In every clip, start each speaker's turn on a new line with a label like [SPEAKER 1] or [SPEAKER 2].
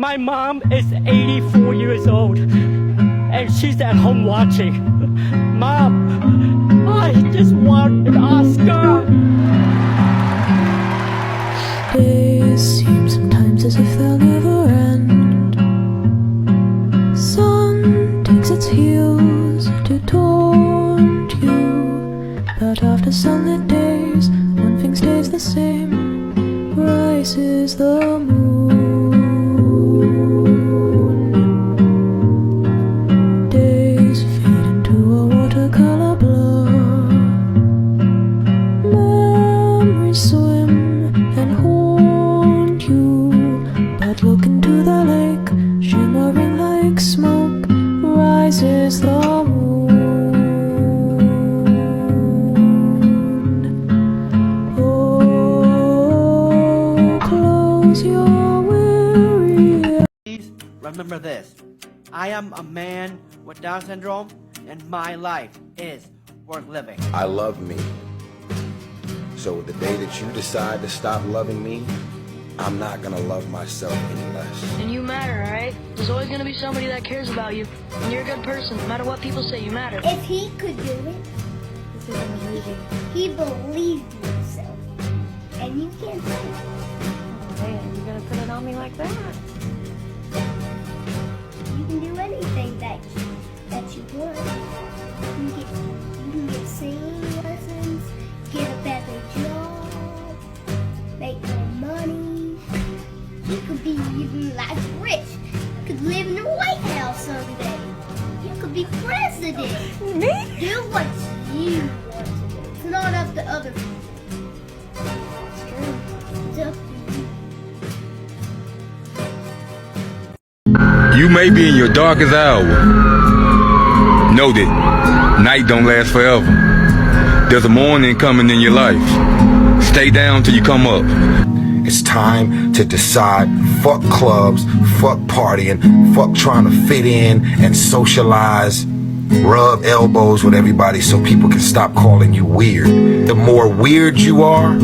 [SPEAKER 1] My mom is 84 years old, and she's at home watching. Mom, I just want an Oscar.
[SPEAKER 2] Days seem sometimes as if they'll never end. Sun takes its heels to taunt you, but after sunlit days, one thing stays the same. Rises the moon. Days fade into a watercolor blur. Memories swim and haunt you, but look into the lake, shimmering like smoke. Rises the moon. Oh, close your weary eyes.
[SPEAKER 3] Please remember this. I am a man with Down syndrome, and my life is worth living.
[SPEAKER 4] I love me. So the day that you decide to stop loving me, I'm not gonna love myself any less.
[SPEAKER 5] And you matter, alright? There's always gonna be somebody that cares about you. And you're a good person, no matter what people say, you matter.
[SPEAKER 6] If he could do it, this is amazing. He believed in himself. And you can't do it.
[SPEAKER 7] Oh man, you're gonna put it on me like that?
[SPEAKER 6] You can do anything that you want. You can get singing lessons, get a better job, make more money. You could be even like rich. You could live in the White House someday. You could be president.
[SPEAKER 7] Me?
[SPEAKER 6] Do what you want to do. It's not up to other people.
[SPEAKER 7] It's true.
[SPEAKER 6] It's up to you.
[SPEAKER 8] You may be in your darkest hour. Know that night don't last forever. There's a morning coming in your life. Stay down till you come up.
[SPEAKER 4] It's time to decide, fuck clubs, fuck partying, fuck trying to fit in and socialize, rub elbows with everybody so people can stop calling you weird. The more weird you are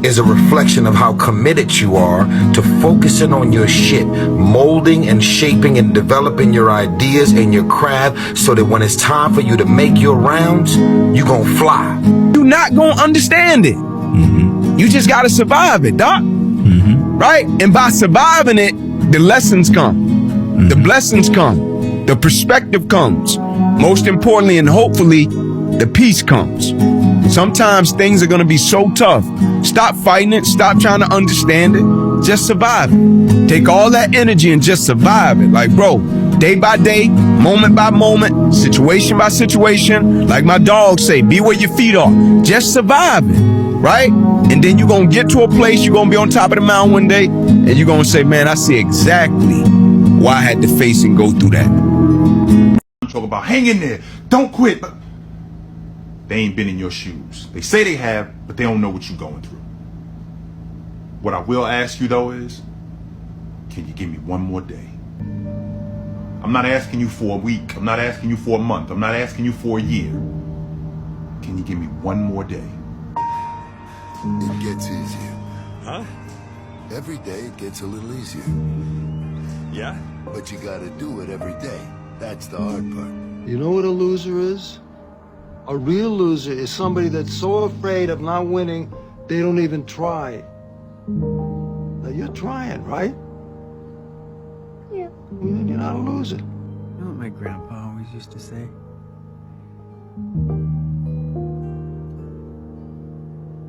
[SPEAKER 4] is a reflection of how committed you are to focusing on your shit, molding and shaping and developing your ideas and your craft so that when it's time for you to make your rounds, you gon' fly.
[SPEAKER 9] You're not gonna understand it. You just gotta survive it, doc. Right? And by surviving it, the lessons come. The blessings come. The perspective comes. Most importantly and hopefully, the peace comes. Sometimes things are gonna be so tough. Stop fighting it. Stop trying to understand it. Just survive it. Take all that energy and just survive it. Like, bro, day by day, moment by moment, situation by situation. Like my dogs say, be where your feet are. Just survive it, right? And then you're gonna get to a place, you're gonna be on top of the mountain one day, and you're gonna say, man, I see exactly why I had to face and go through that.
[SPEAKER 10] Talk about hang in there, don't quit, but they ain't been in your shoes. They say they have, but they don't know what you're going through. What I will ask you though is, can you give me one more day? I'm not asking you for a week. I'm not asking you for a month. I'm not asking you for a year. Can you give me one more day?
[SPEAKER 11] It gets easier.
[SPEAKER 12] Huh?
[SPEAKER 11] Every day it gets a little easier.
[SPEAKER 12] Yeah?
[SPEAKER 11] But you gotta do it every day. That's the hard part.
[SPEAKER 13] You know what a loser is? A real loser is somebody that's so afraid of not winning, they don't even try. Now you're trying, right?
[SPEAKER 6] Yeah.
[SPEAKER 13] Well, you're not a loser.
[SPEAKER 14] You know what my grandpa always used to say?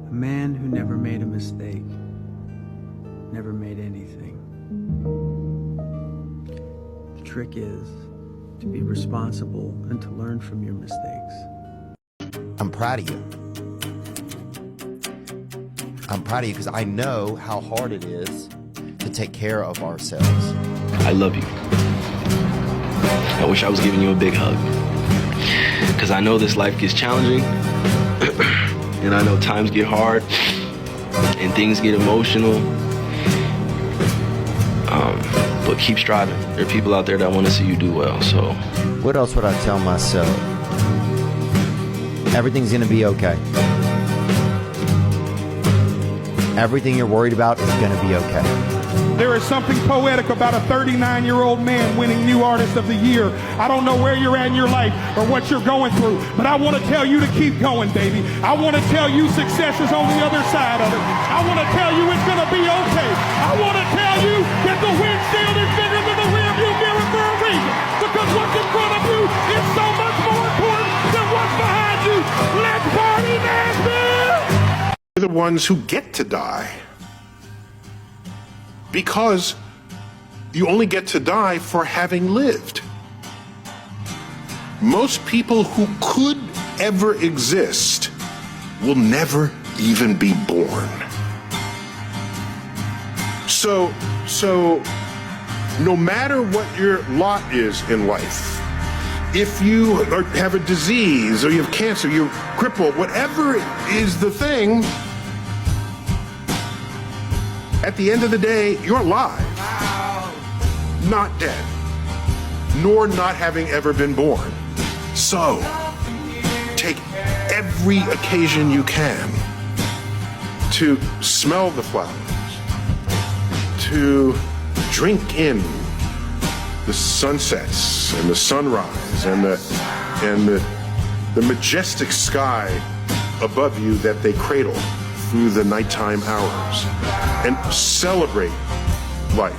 [SPEAKER 14] A man who never made a mistake never made anything. The trick is to be responsible and to learn from your mistakes.
[SPEAKER 15] I'm proud of you. I'm proud of you because I know how hard it is to take care of ourselves.
[SPEAKER 16] I love you. I wish I was giving you a big hug. Because I know this life gets challenging. And I know times get hard. And things get emotional. But keep striving. There are people out there that want to see you do well, so.
[SPEAKER 15] What else would I tell myself? Everything's gonna be okay. Everything you're worried about is gonna be okay.
[SPEAKER 17] There is something poetic about a 39-year-old man winning New Artist of the Year. I don't know where you're at in your life or what you're going through, but I want to tell you to keep going, baby. I want to tell you success is on the other side of it. I want to tell you it's going to be okay. I want to tell you that the windshield is bigger than the rearview mirror for a reason, because what's in front of you is so much more important than what's behind you. Let's party, Nashville!
[SPEAKER 18] We're the ones who get to die. Because you only get to die for having lived. Most people who could ever exist will never even be born. So no matter what your lot is in life, if you have a disease or you have cancer, you're crippled, whatever is the thing, at the end of the day, you're alive, not dead, nor not having ever been born. So, take every occasion you can to smell the flowers, to drink in the sunsets and the sunrise and the majestic sky above you that they cradle through the nighttime hours, and celebrate life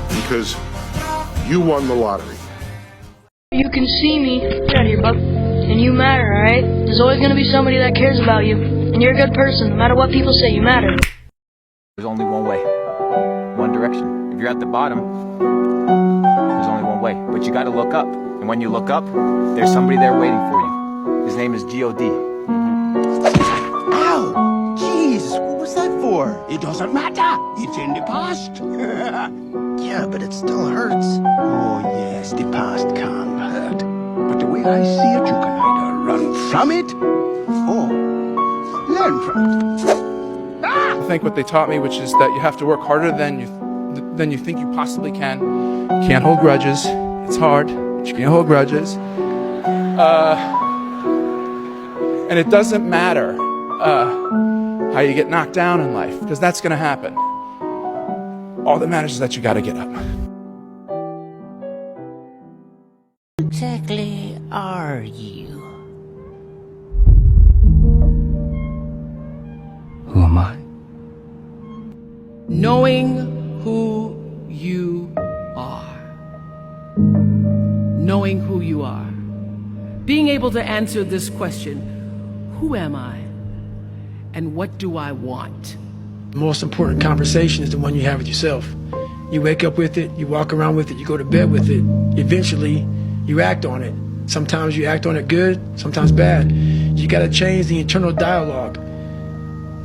[SPEAKER 18] because you won the lottery.
[SPEAKER 5] You can see me. Get out of here, bub. And you matter, alright? There's always gonna be somebody that cares about you. And you're a good person. No matter what people say, you matter.
[SPEAKER 19] There's only one way. One direction. If you're at the bottom, there's only one way. But you gotta look up. And when you look up, there's somebody there waiting for you. His name is G.O.D.
[SPEAKER 20] Ow! Jeez, what was that for? It doesn't matter. It's in the past.
[SPEAKER 15] Yeah, but it still hurts.
[SPEAKER 20] Oh, yes, the past can hurt. But the way I see it, you can either run from it or learn from it.
[SPEAKER 21] I think what they taught me, which is that you have to work harder than you think you possibly can. You can't hold grudges. It's hard, but you can't hold grudges. And it doesn't matter how you get knocked down in life, because that's going to happen. All that matters is that you got to get up.
[SPEAKER 22] Exactly are you?
[SPEAKER 23] Who am I?
[SPEAKER 24] Knowing who you are. Knowing who you are. Being able to answer this question, who am I? And what do I want?
[SPEAKER 25] The most important conversation is the one you have with yourself. You wake up with it, you walk around with it, you go to bed with it. Eventually, you act on it. Sometimes you act on it good, sometimes bad. You got to change the internal dialogue.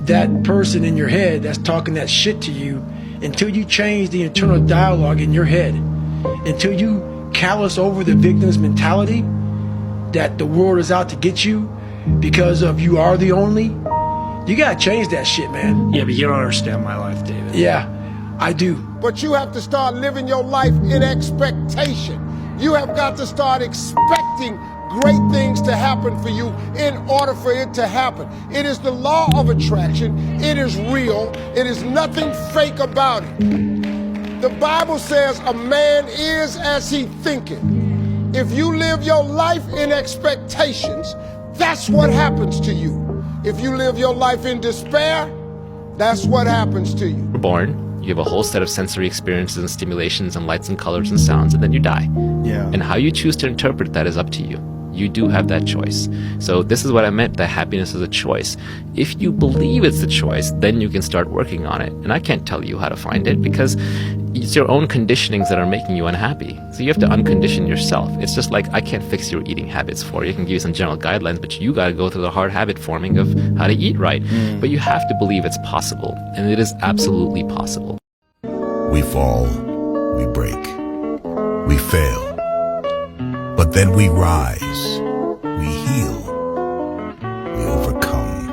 [SPEAKER 25] That person in your head that's talking that shit to you, until you change the internal dialogue in your head, until you callous over the victim's mentality that the world is out to get you because of you are the only, you gotta change that shit, man.
[SPEAKER 26] Yeah, but you don't understand my life, David.
[SPEAKER 25] Yeah, I do.
[SPEAKER 27] But you have to start living your life in expectation. You have got to start expecting great things to happen for you in order for it to happen. It is the law of attraction. It is real. It is nothing fake about it. The Bible says a man is as he thinketh. If you live your life in expectations, that's what happens to you. If you live your life in despair, that's what happens to you.
[SPEAKER 28] You're born, you have a whole set of sensory experiences and stimulations and lights and colors and sounds, and then you die.
[SPEAKER 29] Yeah.
[SPEAKER 28] And how you choose to interpret that is up to you. You do have that choice. So this is what I meant, that happiness is a choice. If you believe it's a choice, then you can start working on it. And I can't tell you how to find it, because it's your own conditionings that are making you unhappy. So you have to uncondition yourself. It's just like I can't fix your eating habits for you. I can give you some general guidelines, but you got to go through the hard habit forming of how to eat right. But you have to believe it's possible, and it is absolutely possible.
[SPEAKER 11] We fall, we break, we fail. But then we rise, we heal, we overcome.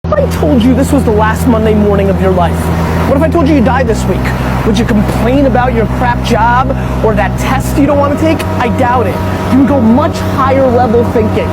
[SPEAKER 30] What if I told you this was the last Monday morning of your life? What if I told you you died this week?
[SPEAKER 1] Would you complain about your crap job or that test you don't want to take? I doubt it. You would go much higher level thinking.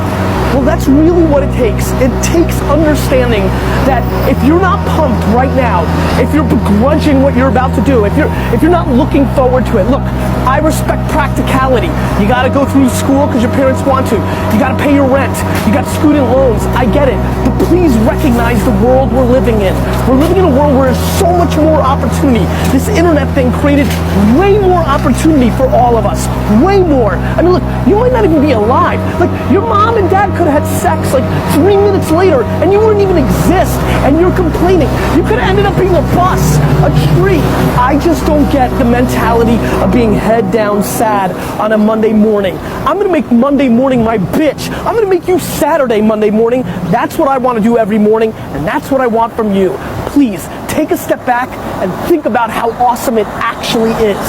[SPEAKER 1] Well, that's really what it takes. It takes understanding that if you're not pumped right now, if you're begrudging what you're about to do, if you're not looking forward to it, look, I respect practicality. You got to go through school because your parents want to. You got to pay your rent. You got student loans. I get it. But please recognize the world we're living in. We're living in a world where there's so much more opportunity. This internet thing created way more opportunity for all of us. Way more. I mean, look, you might not even be alive. Like, your mom and dad could have had sex like 3 minutes later and you wouldn't even exist and you're complaining. You could have ended up being a bus, a tree. I just don't get the mentality of being head down sad on a Monday morning. I'm gonna make Monday morning my bitch. I'm gonna make you Saturday Monday morning. That's what I want to do every morning, and that's what I want from you. Please take a step back and think about how awesome it actually is.